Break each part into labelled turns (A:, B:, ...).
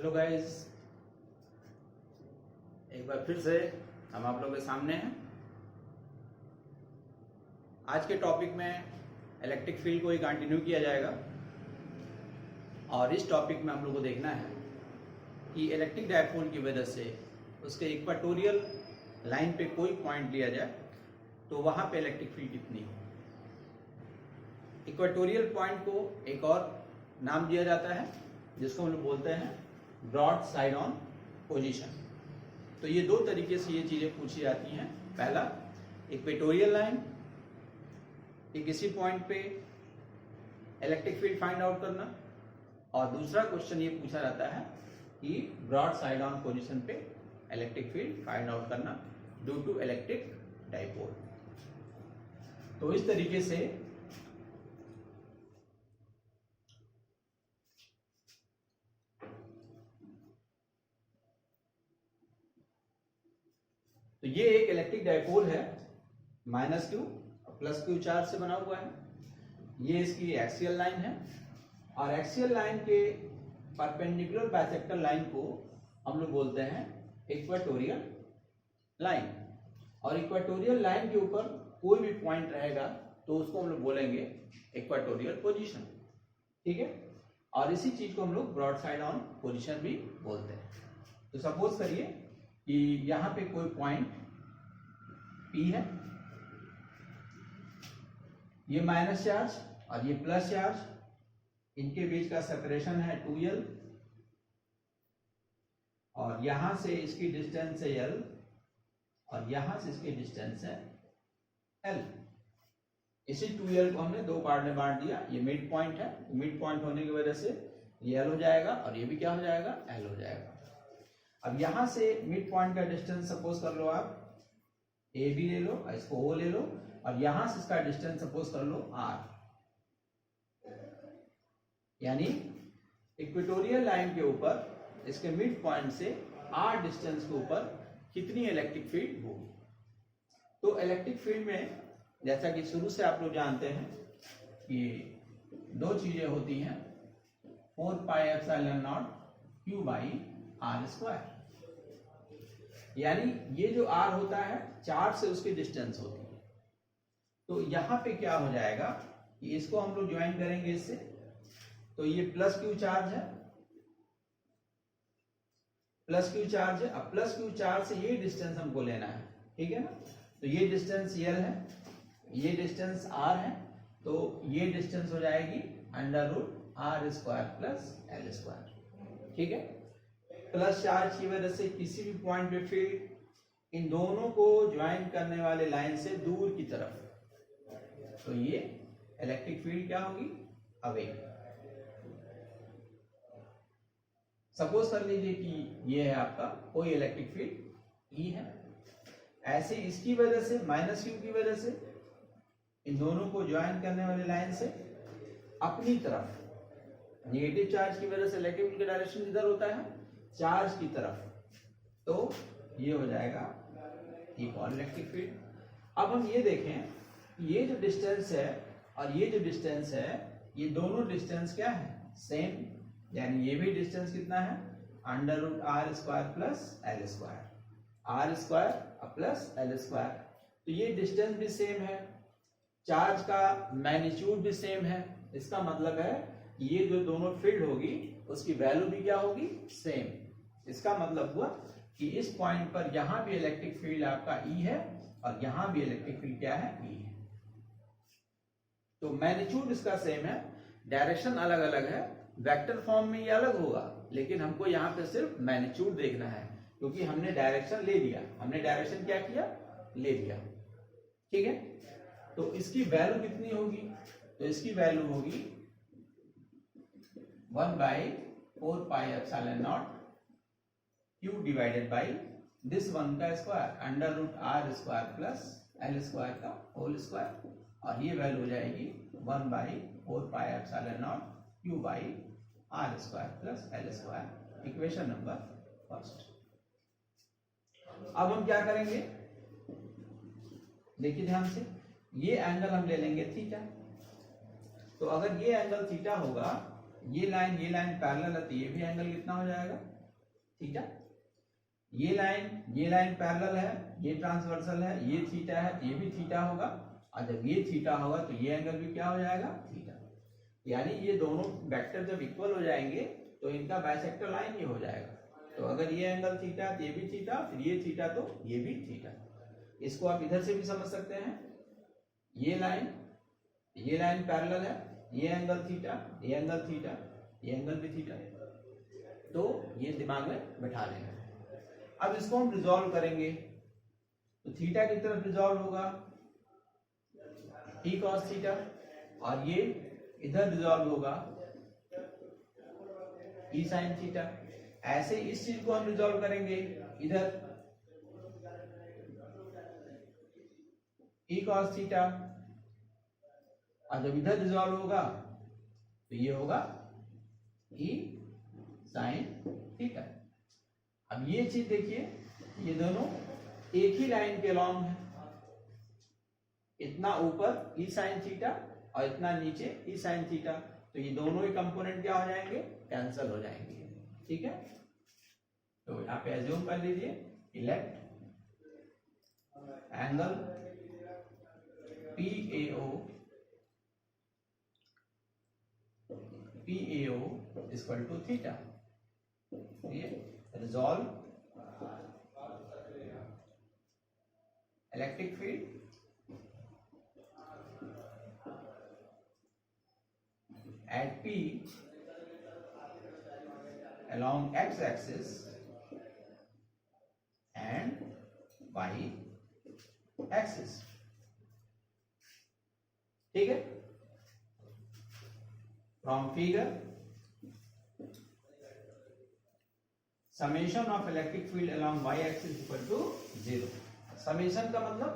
A: Hello guys, एक बार फिर से हम आप लोगों के सामने हैं। आज के टॉपिक में इलेक्ट्रिक फील्ड को ही कंटिन्यू किया जाएगा और इस टॉपिक में हम लोग को देखना है कि इलेक्ट्रिक डायपोल की वजह से उसके इक्वेटोरियल लाइन पे कोई पॉइंट लिया जाए तो वहां पे इलेक्ट्रिक फील्ड कितनी हो। इक्वेटोरियल पॉइंट को एक और नाम दिया जाता है जिसको हम लोग बोलते हैं ब्रॉड साइड ऑन पोजीशन। तो ये दो तरीके से ये चीजें पूछी जाती हैं। पहला, इक्वेटोरियल लाइन कि किसी पॉइंट पे इलेक्ट्रिक फील्ड फाइंड आउट करना, और दूसरा क्वेश्चन ये पूछा जाता है कि ब्रॉड साइड ऑन पोजीशन पे इलेक्ट्रिक फील्ड फाइंड आउट करना ड्यू टू इलेक्ट्रिक डाइपोल। तो इस तरीके से तो ये एक इलेक्ट्रिक डाइपोल है, minus Q plus Q charge से बना हुआ है। ये इसकी एक्सियल लाइन है और एक्सियल लाइन के परपेंडिकुलर बाइसेक्टर लाइन को हम लोग बोलते हैं इक्वेटोरियल लाइन। और इक्वेटोरियल लाइन के ऊपर कोई भी पॉइंट रहेगा तो उसको हम लोग बोलेंगे इक्वेटोरियल पोजीशन, ठीक है। और इसी चीज को हम लोग ब्रॉड साइड ऑन पोजीशन भी बोलते हैं। तो सपोज करिए कि यहां पे कोई पॉइंट P है, ये माइनस चार्ज और ये प्लस चार्ज, इनके बीच का सेपरेशन है 2L और यहां से इसकी डिस्टेंस है L और यहां से इसकी डिस्टेंस है L। इसी 2L को हमने दो पार्ट में बांट दिया। ये मिड पॉइंट है, मिड पॉइंट होने की वजह से ये L हो जाएगा और ये भी क्या हो जाएगा, L हो जाएगा। अब यहां से मिड पॉइंट का डिस्टेंस सपोज कर लो आप A भी ले लो, इसको O ले लो, और यहां से इसका डिस्टेंस सपोज कर लो R। यानी इक्वेटोरियल लाइन के ऊपर इसके मिड पॉइंट से R डिस्टेंस के ऊपर कितनी इलेक्ट्रिक फील्ड होगी। तो इलेक्ट्रिक फील्ड में जैसा कि शुरू से आप लोग जानते हैं कि दो चीजें होती हैं, 4πε0 Q/r²। यानी ये जो R होता है चार्ज से उसकी डिस्टेंस होती है। तो यहां पे क्या हो जाएगा कि इसको हम लोग ज्वाइन करेंगे इससे, तो ये प्लस क्यू चार्ज है, प्लस क्यू चार्ज है। अब प्लस क्यू चार्ज से ये डिस्टेंस हमको लेना है, ठीक है ना। तो ये डिस्टेंस L है, ये डिस्टेंस R है, तो ये डिस्टेंस हो जाएगी √r² प्लस L², ठीक है। प्लस चार्ज की वजह से किसी भी पॉइंट पे फील्ड इन दोनों को ज्वाइन करने वाले लाइन से दूर की तरफ, तो ये इलेक्ट्रिक फील्ड क्या होगी, अवे। सपोज कर लीजिए कि ये है आपका कोई इलेक्ट्रिक फील्ड E है, ऐसे इसकी वजह से माइनस क्यू की वजह से इन दोनों को ज्वाइन करने वाले लाइन से अपनी तरफ नेगेटिव चार्ज की वजह से इलेक्ट्रिक फील्ड का डायरेक्शन इधर होता है चार्ज की तरफ, तो ये हो जाएगा इक्वल इलेक्ट्रिक फील्ड। अब हम ये देखें, ये जो डिस्टेंस है और ये जो डिस्टेंस है, ये दोनों डिस्टेंस क्या है, सेम। यानी ये भी डिस्टेंस कितना है, √r² plus L², r² plus L²। तो ये डिस्टेंस भी सेम है, चार्ज का मैग्नीट्यूड भी सेम है। इसका मतलब है ये जो दोनों फील्ड होगी उसकी वैल्यू भी क्या होगी, सेम। इसका मतलब हुआ कि इस पॉइंट पर यहां भी इलेक्ट्रिक फील्ड आपका E है और यहां भी इलेक्ट्रिक फील्ड क्या है, E है। तो मैग्नीट्यूड इसका सेम है, डायरेक्शन अलग अलग है, वेक्टर फॉर्म में ये अलग होगा, लेकिन हमको यहाँ पे सिर्फ मैग्नीट्यूड देखना है क्योंकि हमने डायरेक्शन ले लिया। हमने डायरेक्शन क्या किया, ले लिया, ठीक है। तो इसकी वैल्यू कितनी होगी, तो इसकी वैल्यू होगी 1/4πε0 Q divided by this one का स्क्वायर √r² प्लस L² का होल स्क्वायर, और ये वैल्यू हो जाएगी 1/4πε0 Q/r² plus L²। Equation number first. अब हम क्या करेंगे, देखिए ध्यान से, ये एंगल हम ले लेंगे थीटा। तो अगर ये एंगल थीटा होगा ये लाइन पैरेलल है तो ये भी एंगल कितना हो जाएगा, थीटा। ये लाइन पैरेलल है, ये ट्रांसवर्सल है, ये थीटा है तो ये भी थीटा होगा, और जब ये थीटा होगा तो ये एंगल भी क्या हो जाएगा, थीटा। यानी ये दोनों वेक्टर जब इक्वल हो जाएंगे तो इनका बाइसेक्टर लाइन ये हो जाएगा। तो अगर ये एंगल थीटा तो ये भी थीटा, फिर ये थीटा तो ये भी थीटा। इसको आप इधर से भी समझ सकते हैं, ये लाइन पैरेलल है, ये एंगल थीटा, ये एंगल थीटा, ये एंगल भी थीटा, तो ये दिमाग में बैठा लेंगे। अब इसको हम रिजॉल्व करेंगे तो थीटा की तरफ रिजॉल्व होगा t cos थीटा, और ये इधर रिजॉल्व होगा e sin थीटा। ऐसे इस चीज को हम रिजॉल्व करेंगे इधर e cos थीटा, और जब इधर रिजॉल्व होगा तो ये होगा e sin थीटा। अब ये चीज देखिए, ये दोनों एक ही लाइन के अलॉन्ग है, इतना ऊपर e sin थीटा और इतना नीचे e sin थीटा, तो ये दोनों ही कंपोनेंट क्या हो जाएंगे, कैंसल हो जाएंगे। ठीक है, तो यहाँ पे एज्यूम कर लीजिए elect angle PAO equal to theta. ये resolve electric field at P along x axis and y axis। ठीक है, from figure summation of electric field along y axis equal to 0। Summation का मतलब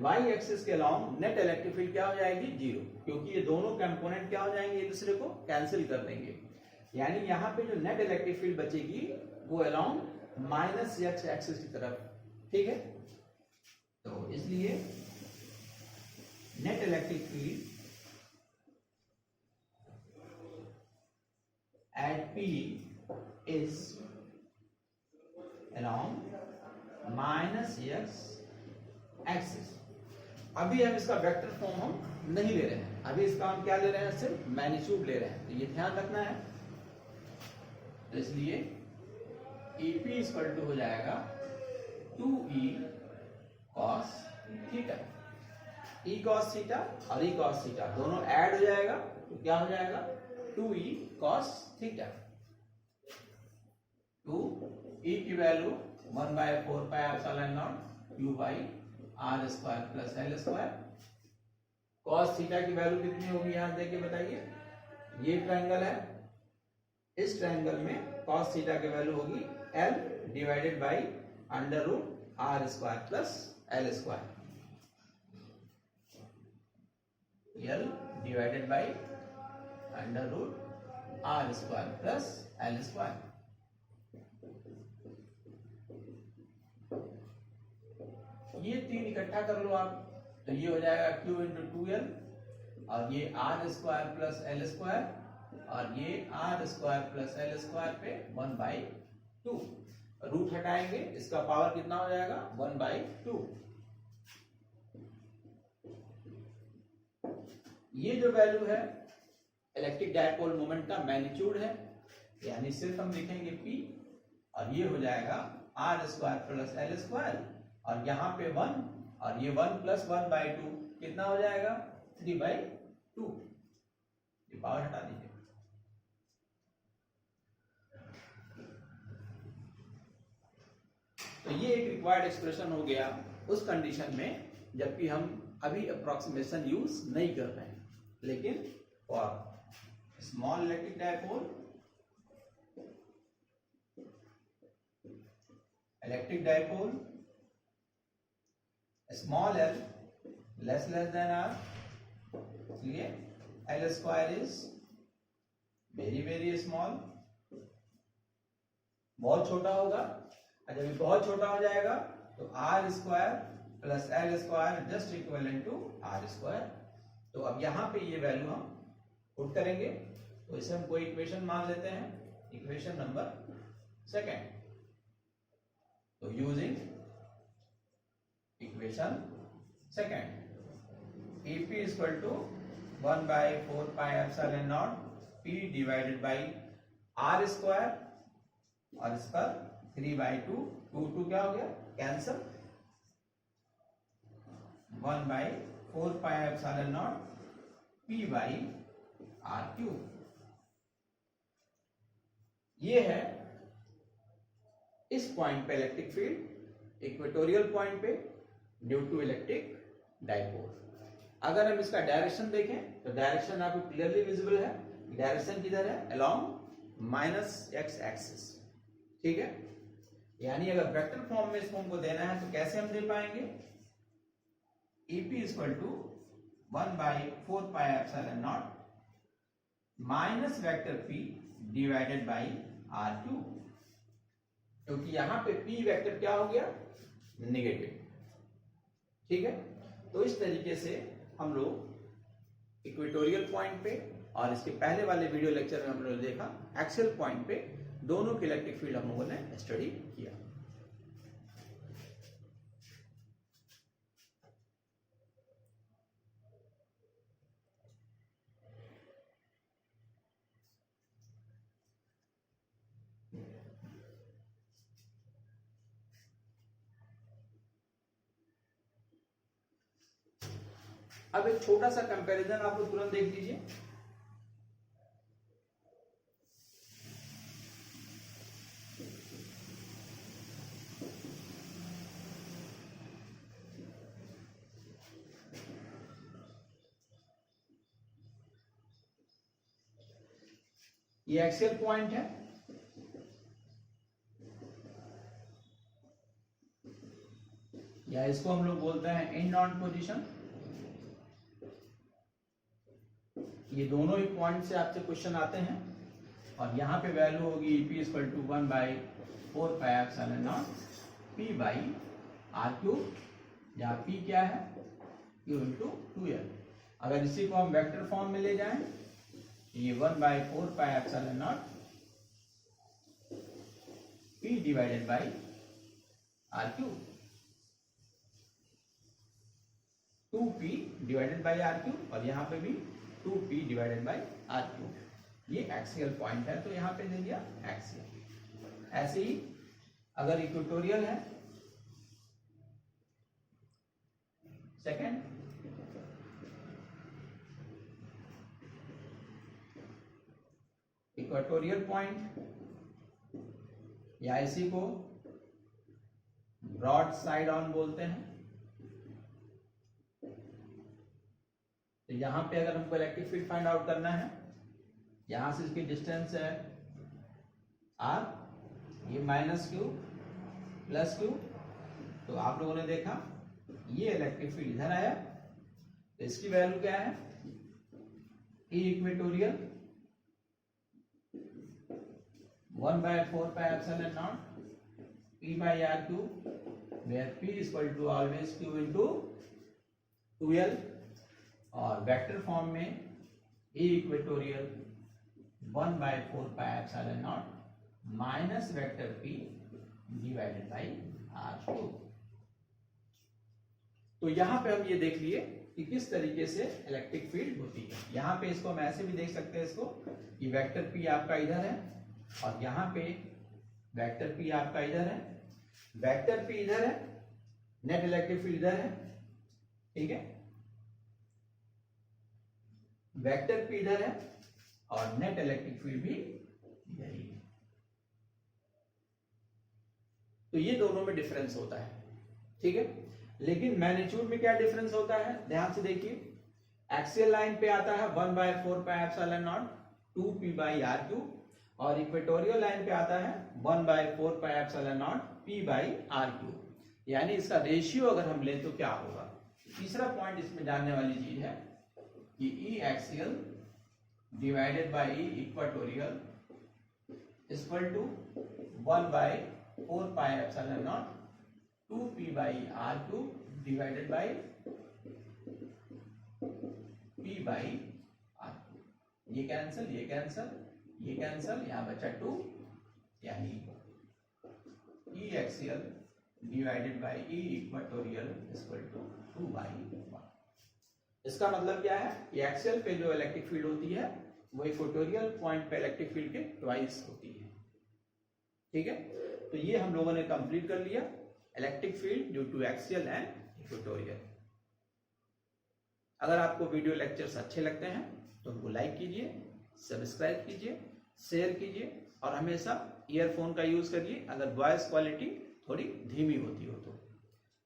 A: y एक्सिस के along net electric field क्या हो जाएगी, 0, क्योंकि ये दोनों कंपोनेंट क्या हो जाएंगे, एक दूसरे को कैंसिल कर देंगे। यानी यहाँ पे जो नेट इलेक्ट्रिक फील्ड बचेगी वो अलाउंग माइनस x एक्सिस की तरफ। ठीक है, तो इसलिए net electric field at P is along minus x axis. अभी हम इसका वेक्टर फॉर्म हम नहीं ले रहे हैं, अभी इसका हम क्या ले रहे हैं, सिर्फ मैग्नीट्यूड ले रहे हैं, तो ये ध्यान रखना है। तो इसलिए EP इक्वल टू हो जाएगा 2E cos theta. E cos theta और E cos थीटा दोनों ऐड हो जाएगा तो क्या हो जाएगा, 2E cos थीटा। 2E की value 1/4 pi epsilon naught Q by R square plus L square. Cos theta की वैल्यू कितनी होगी, यहां देख के बताइए। ये ट्रायंगल है, इस ट्रायंगल में कॉस थीटा की वैल्यू होगी L divided by under root R square plus L square. L divided by under root R square plus L square. ये तीन इकट्ठा कर लो आप, तो ये हो जाएगा Q इंटू 2L, और ये R square plus L square, और ये R square plus L square पे 1/2। रूट हटाएंगे, इसका पावर कितना हो जाएगा, 1/2। ये जो वैल्यू है इलेक्ट्रिक डायपोल मोमेंट का मैग्नीट्यूड है, यानी सिर्फ हम लिखेंगे P, और ये हो जाएगा R square plus L square, और यहाँ पे 1, और ये 1 प्लस 1/2 कितना हो जाएगा, 3/2। ये पावर हटा दीजिए। तो ये एक रिक्वायर्ड एक्सप्रेशन हो गया उस कंडीशन में जबकि हम अभी अप्रोक्सीमेशन यूज नहीं कर रहे हैं, लेकिन for small electric dipole, small l less than r, इसलिए L square is very small, बहुत छोटा होगा। जब ये बहुत छोटा हो जाएगा तो r square plus L square just equal to R square. तो अब यहाँ पे ये वैल्यू हम पुट करेंगे, तो इसे हम कोई इक्वेशन मान लेते हैं, इक्वेशन नंबर सेकेंड। तो using equation second, EP equal to 1/4πε0 P divided by R square, और इस पर 3/2, 2 क्या हो गया कैंसल, 1/4πε0 P बाई R3। ये है इस पॉइंट पे इलेक्ट्रिक फील्ड, इक्वेटोरियल पॉइंट पे ड्यू टू इलेक्ट्रिक डाइपोल। अगर हम इसका डायरेक्शन देखें तो डायरेक्शन आपको क्लियरली विजिबल है। डायरेक्शन किधर है, अलोंग -x एक्सिस, ठीक है। यानी अगर वेक्टर फॉर्म में इसको हमको देना है तो कैसे हम दे पाएंगे, EP equal to 1/4πε0 minus vector P divided by R2, क्योंकि यहां पे P वेक्टर क्या हो गया, नेगेटिव, ठीक है। तो इस तरीके से हम लोग इक्वेटोरियल पॉइंट पे और इसके पहले वाले वीडियो लेक्चर में हम लोग देखा एक्सियल पॉइंट पे दोनों के इलेक्ट्रिक फील्ड हम लोगों ने स्टडी किया। अब एक छोटा सा कंपैरिजन आप लोग तुरंत देख लीजिए। ये एक्सियल पॉइंट है, या इसको हम लोग बोलते हैं एंड ऑन पोजीशन। ये दोनों ही पॉइंट से आपसे क्वेश्चन आते हैं, और यहाँ पे वैल्यू होगी EP equal to 1/4πε0 P by R3, जहाँ P क्या है, Q इंटू 2L। अगर इसी को हम वेक्टर फॉर्म में ले जाएं, ये 1/4πε0 P divided by R3, 2P divided by R3, और यहाँ पे भी 2P डिवाइडेड बाई R3। ये एक्सियल पॉइंट है तो यहाँ पे दे दिया एक्सियल। ऐसे ही अगर इक्वेटोरियल है, सेकेंड, इक्वेटोरियल पॉइंट, या इसी को ब्रॉड साइड ऑन बोलते हैं। तो यहां पे अगर हमको इलेक्ट्रिक फील्ड फाइंड आउट करना है, यहां से इसकी डिस्टेंस है R, ये -Q प्लस Q, तो आप लोगों ने देखा ये इलेक्ट्रिक फील्ड इधर आया, तो इसकी वैल्यू क्या है, E equatorial 1/4πε0 P by R3, where P is equal to always Q into 2L, और वेक्टर फॉर्म में E equatorial 1/4πε0 minus vector P divided by R2। तो यहां पे हम ये देख लिए कि किस तरीके से इलेक्ट्रिक फील्ड होती है। यहां पे इसको हम ऐसे भी देख सकते हैं, इसको कि वेक्टर P आपका इधर है, और यहां पे वेक्टर P आपका इधर है, वेक्टर P इधर है, नेट इलेक्ट्रिक फील्ड इधर है, ठीक है, वेक्टर P इधर है और नेट इलेक्ट्रिक फील्ड भी इधर ही है। तो ये दोनों में डिफरेंस होता है, ठीक है। लेकिन मैग्नीट्यूड में क्या डिफरेंस होता है, ध्यान से देखिए। एक्सियल लाइन पे आता है 1/4πε0 2P बाई R3, और इक्वेटोरियल लाइन पे आता है 1/4πε0 P बाई R3। यानी इसका रेशियो अगर हम लें तो क्या होगा। तीसरा पॉइंट इसमें जानने वाली चीज है कि E axial divided by E equatorial equal to 1/4πε0 2P by R2 divided by P by R2। ये कैंसल, ये कैंसल, ये कैंसल, यहाँ बचा 2, यानी E axial divided by E equatorial equal to 2/1। इसका मतलब क्या है, ये एक्सियल पे जो इलेक्ट्रिक फील्ड होती है वो इक्वेटोरियल पॉइंट पे इलेक्ट्रिक फील्ड के ट्वाइस होती है। ठीक है, तो ये हम लोगों ने कंप्लीट कर लिया electric field due to axial and equatorial. अगर आपको वीडियो लेक्चर्स अच्छे लगते हैं तो उनको लाइक कीजिए, सब्सक्राइब कीजिए, शेयर कीजिए और हमेशा ईयरफोन का यूज करिए अगर वॉइस क्वालिटी थोड़ी धीमी होती हो तो।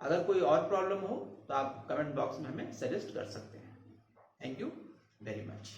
A: अगर कोई और प्रॉब्लम हो तो आप कमेंट बॉक्स में हमें सजेस्ट कर सकते हैं। Thank you very much.